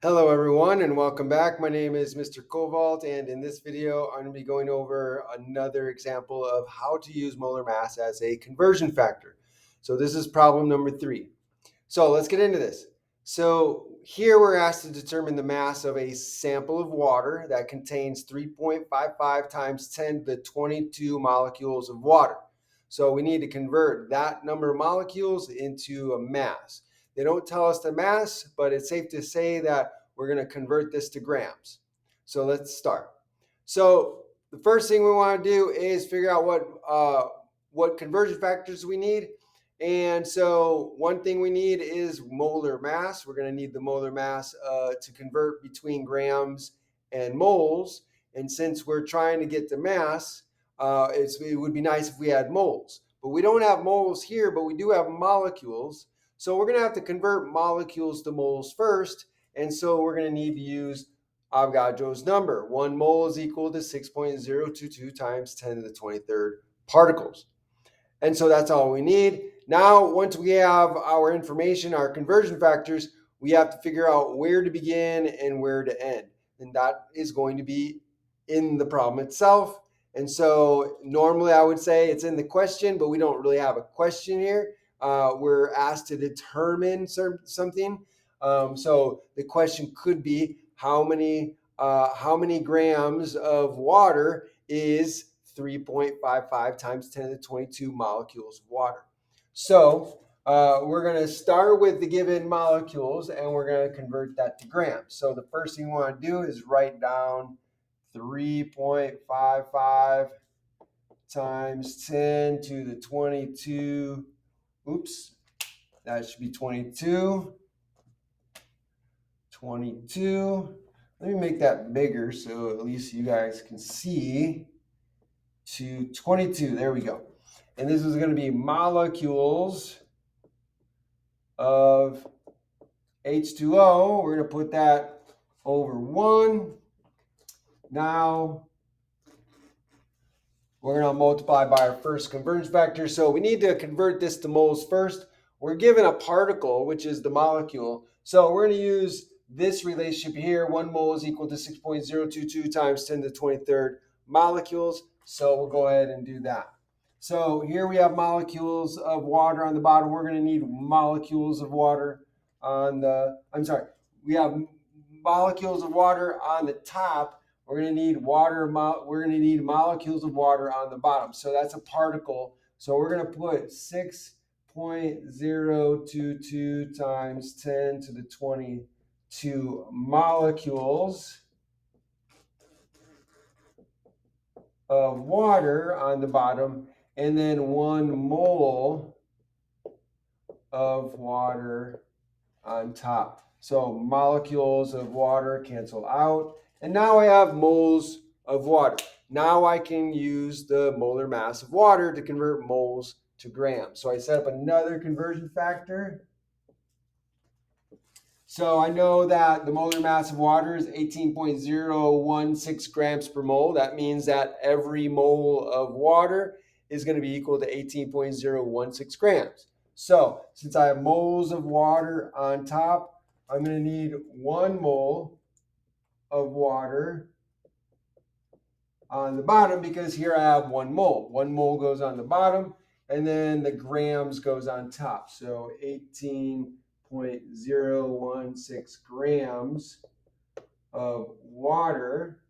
Hello everyone and welcome back. My name is Mr. Cobalt, and in this video I'm going to be going over another example of how to use molar mass as a conversion factor. So this is problem number 3. So let's get into this. So here we're asked to determine the mass of a sample of water that contains 3.55 times 10 to the 22 molecules of water. So we need to convert that number of molecules into a mass. They don't tell us the mass, but it's safe to say that we're going to convert this to grams. So let's start. So the first thing we want to do is figure out what conversion factors we need. And so one thing we need is molar mass. We're going to need the molar mass to convert between grams and moles. And since we're trying to get the mass, it would be nice if we had moles. But we don't have moles here, but we do have molecules. So we're going to have to convert molecules to moles first. And so we're going to need to use Avogadro's number. 1 mole is equal to 6.022 times 10 to the 23rd particles. And so that's all we need. Now, once we have our information, our conversion factors, we have to figure out where to begin and where to end. And that is going to be in the problem itself. And so normally I would say it's in the question, but we don't really have a question here. We're asked to determine something. So the question could be how many grams of water is 3.55 times 10 to the 22 molecules of water. So we're going to start with the given molecules and we're going to convert that to grams. So the first thing we want to do is write down 3.55 times 10 to the 22. Oops, that should be 22. 22. Let me make that bigger so at least you guys can see. To 22. There we go. And this is going to be molecules of H2O. We're going to put that over 1. Now we're going to multiply by our first conversion factor. So we need to convert this to moles first. We're given a particle, which is the molecule. So we're going to use this relationship here. 1 mole is equal to 6.022 times 10 to the 23rd molecules. So we'll go ahead and do that. So here we have molecules of water on the bottom. We're going to need molecules of water on the, we have molecules of water on the top. We're going to need we're going to need molecules of water on the bottom. So that's a particle. So we're going to put 6.022 times 10 to the 22 molecules of water on the bottom, and then 1 mole of water on top. So molecules of water cancel out. And now I have moles of water. Now I can use the molar mass of water to convert moles to grams. So I set up another conversion factor. So I know that the molar mass of water is 18.016 grams per mole. That means that every mole of water is going to be equal to 18.016 grams. So since I have moles of water on top, I'm going to need 1 mole of water on the bottom because here I have 1 mole. 1 mole goes on the bottom and then the grams goes on top. So 18.016 grams of water.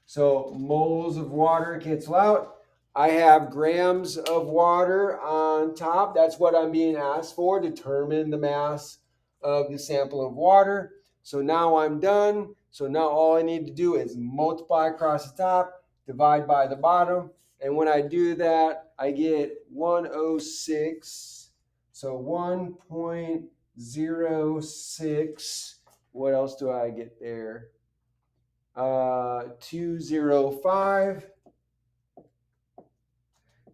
So moles of water cancel out. I have grams of water on top. That's what I'm being asked for. Determine the mass of the sample of water. So now I'm done. So now all I need to do is multiply across the top, divide by the bottom. And when I do that, I get 106. So 1.06. What else do I get there? 205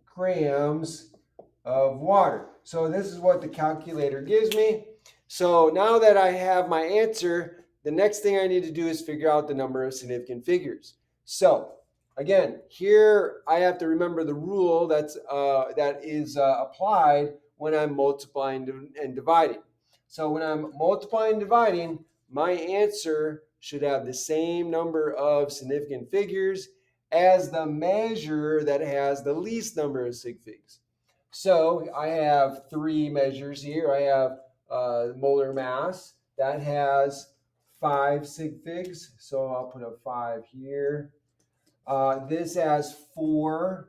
grams of water. So this is what the calculator gives me. So now that I have my answer, the next thing I need to do is figure out the number of significant figures. So again, here I have to remember the rule that is applied when I'm multiplying and dividing. So when I'm multiplying and dividing, my answer should have the same number of significant figures as the measure that has the least number of sig figs. So I have three measures here. I have molar mass that has 5 sig figs. So I'll put a 5 here. This has 4,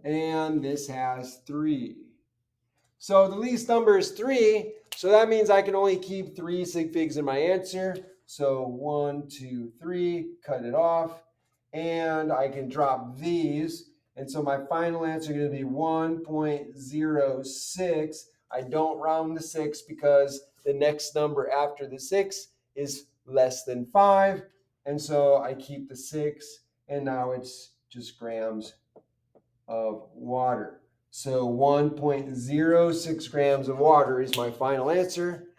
and this has 3. So the least number is 3. So that means I can only keep 3 sig figs in my answer. So 1, 2, 3, cut it off. And I can drop these. And so my final answer is going to be 1.06. I don't round the 6 because the next number after the 6 is less than 5. And so I keep the 6. And now it's just grams of water. So 1.06 grams of water is my final answer.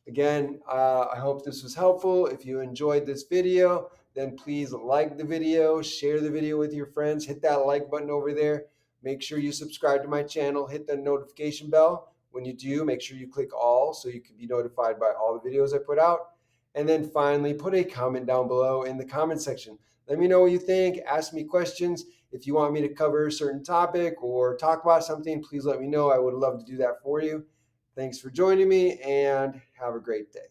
Again, I hope this was helpful. If you enjoyed this video, then please like the video, share the video with your friends, hit that like button over there. Make sure you subscribe to my channel, hit the notification bell. When you do, make sure you click all so you can be notified by all the videos I put out. And then finally, put a comment down below in the comment section. Let me know what you think, ask me questions. If you want me to cover a certain topic or talk about something, please let me know. I would love to do that for you. Thanks for joining me and have a great day.